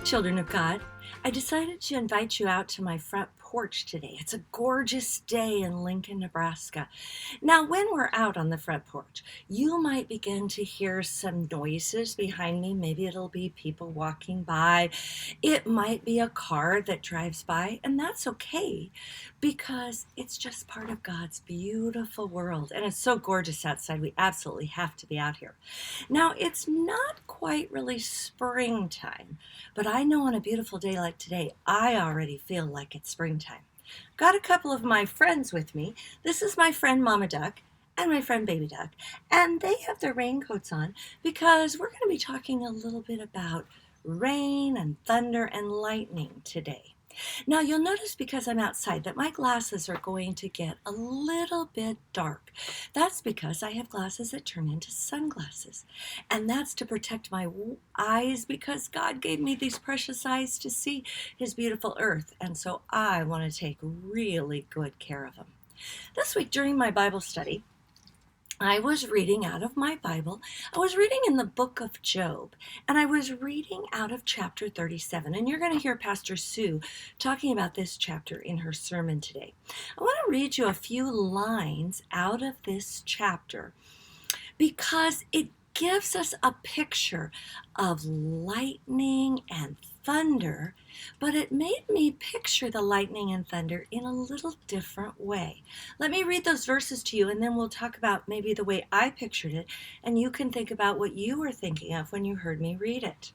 Children of God. I decided to invite you out to my front porch today. It's a gorgeous day in Lincoln, Nebraska. Now, when we're out on the front porch, you might begin to hear some noises behind me. Maybe it'll be people walking by. It might be a car that drives by, and that's okay because it's just part of God's beautiful world. And it's so gorgeous outside. We absolutely have to be out here. Now, it's not quite really springtime, but I know on a beautiful day like today, I already feel like it's springtime. Got a couple of my friends with me. This is my friend Mama Duck and my friend Baby Duck, and they have their raincoats on because we're going to be talking a little bit about rain and thunder and lightning today. Now you'll notice because I'm outside that my glasses are going to get a little bit dark. That's because I have glasses that turn into sunglasses. And that's to protect my eyes because God gave me these precious eyes to see His beautiful earth. And so I want to take really good care of them. This week during my Bible study, I was reading out of my Bible. I was reading in the book of Job, and I was reading out of chapter 37. And you're going to hear Pastor Sue talking about this chapter in her sermon today. I want to read you a few lines out of this chapter because it gives us a picture of lightning and thunder, but it made me picture the lightning and thunder in a little different way. Let me read those verses to you, and then we'll talk about maybe the way I pictured it, and you can think about what you were thinking of when you heard me read it.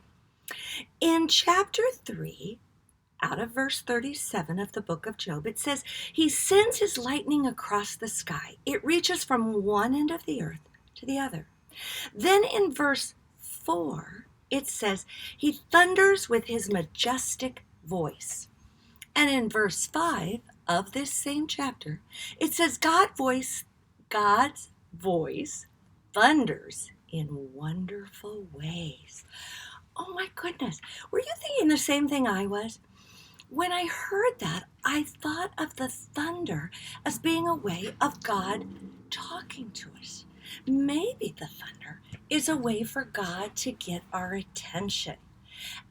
In chapter 3, out of verse 37 of the book of Job, it says, He sends His lightning across the sky. It reaches from one end of the earth to the other. Then in verse 4, it says, He thunders with His majestic voice. And in verse 5 of this same chapter, it says, God's voice thunders in wonderful ways. Oh my goodness. Were you thinking the same thing I was? When I heard that, I thought of the thunder as being a way of God talking to us. Maybe the thunder is a way for God to get our attention.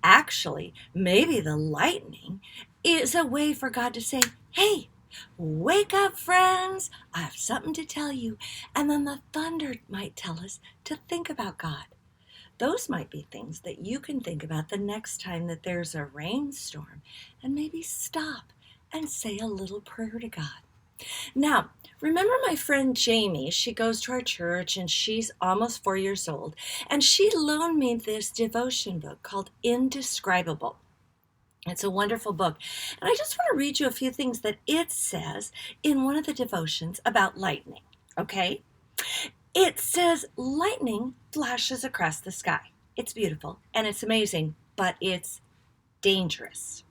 Actually, maybe the lightning is a way for God to say, hey, wake up, friends. I have something to tell you. And then the thunder might tell us to think about God. Those might be things that you can think about the next time that there's a rainstorm and maybe stop and say a little prayer to God. Now, remember my friend Jamie? She goes to our church and she's almost 4 years old. And she loaned me this devotion book called Indescribable. It's a wonderful book. And I just want to read you a few things that it says in one of the devotions about lightning. Okay? It says lightning flashes across the sky. It's beautiful and it's amazing, but it's dangerous.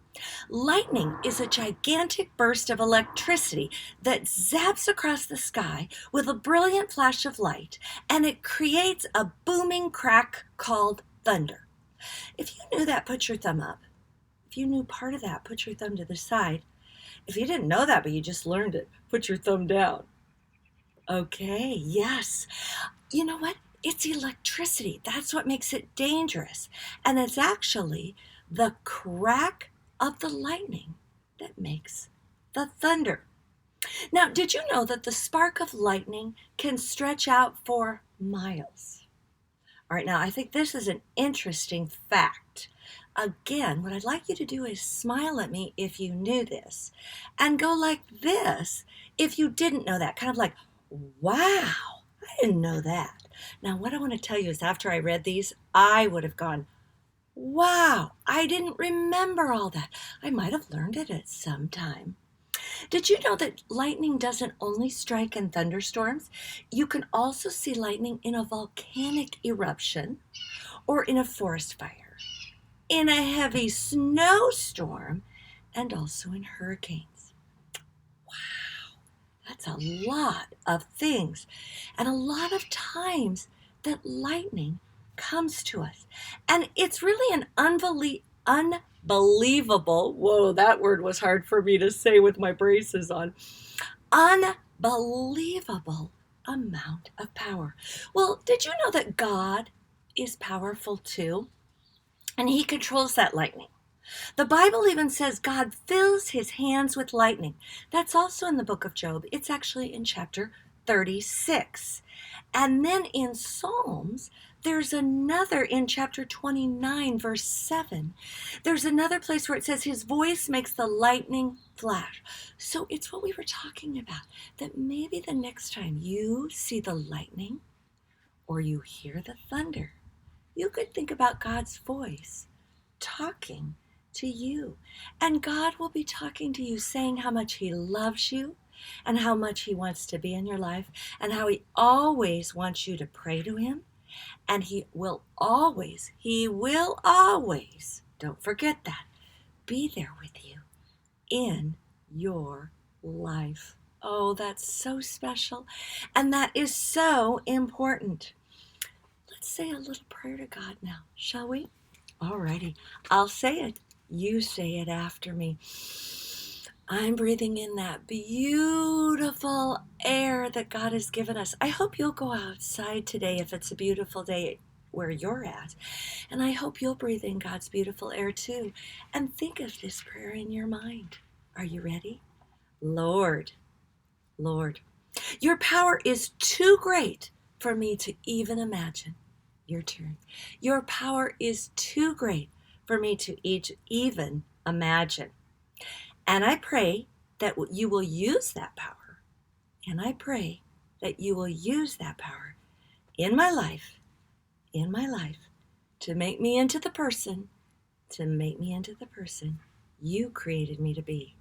Lightning is a gigantic burst of electricity that zaps across the sky with a brilliant flash of light, and it creates a booming crack called thunder. If you knew that, put your thumb up. If you knew part of that, put your thumb to the side. If you didn't know that, but you just learned it, put your thumb down. Okay, yes. You know what? It's electricity. That's what makes it dangerous. And it's actually the crack of the lightning that makes the thunder. Now, did you know that the spark of lightning can stretch out for miles? All right, now I think this is an interesting fact. Again, what I'd like you to do is smile at me if you knew this, and go like this if you didn't know that, kind of like, wow, I didn't know that. Now, what I want to tell you is after I read these, I would have gone, wow, I didn't remember all that. I might have learned it at some time. Did you know that lightning doesn't only strike in thunderstorms? You can also see lightning in a volcanic eruption or in a forest fire, in a heavy snowstorm, and also in hurricanes. Wow, that's a lot of things and a lot of times that lightning comes to us. And it's really an unbelievable, whoa, that word was hard for me to say with my braces on, unbelievable amount of power. Well, did you know that God is powerful too? and he controls that lightning. The Bible even says God fills his hands with lightning. That's also in the book of Job. It's actually in chapter 36. And then in Psalms, there's another in chapter 29, verse 7. There's another place where it says his voice makes the lightning flash. So it's what we were talking about, that maybe the next time you see the lightning or you hear the thunder, you could think about God's voice talking to you. And God will be talking to you, saying how much he loves you and how much he wants to be in your life and how he always wants you to pray to him. And he will always, don't forget that, be there with you in your life. Oh, that's so special. And that is so important. Let's say a little prayer to God now, shall we? Alrighty, I'll say it. You say it after me. I'm breathing in that beautiful air that God has given us. I hope you'll go outside today if it's a beautiful day where you're at. And I hope you'll breathe in God's beautiful air too. And think of this prayer in your mind. Are you ready? Lord, your power is too great for me to even imagine. Your turn. Your power is too great for me to even imagine. And I pray that you will use that power. And I pray that you will use that power in my life, to make me into the person, you created me to be.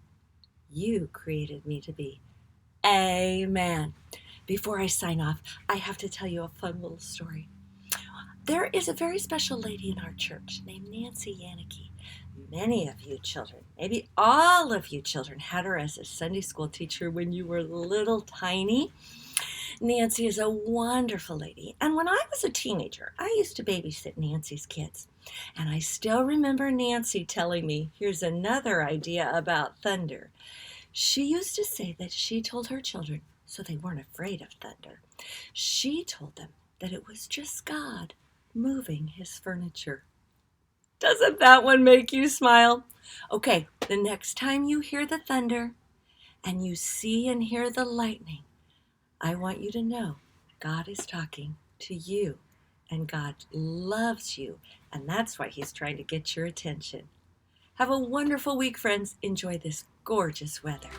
You created me to be. Amen. Before I sign off, I have to tell you a fun little story. There is a very special lady in our church named Nancy Yannicke. Many of you children, maybe all of you children, had her as a Sunday school teacher when you were little tiny. Nancy is a wonderful lady. And when I was a teenager, I used to babysit Nancy's kids. And I still remember Nancy telling me, here's another idea about thunder. She used to say that she told her children, so they weren't afraid of thunder, she told them that it was just God moving his furniture. Doesn't that one make you smile? Okay, the next time you hear the thunder and you see and hear the lightning, I want you to know God is talking to you and God loves you, and that's why he's trying to get your attention. Have a wonderful week, friends. Enjoy this gorgeous weather.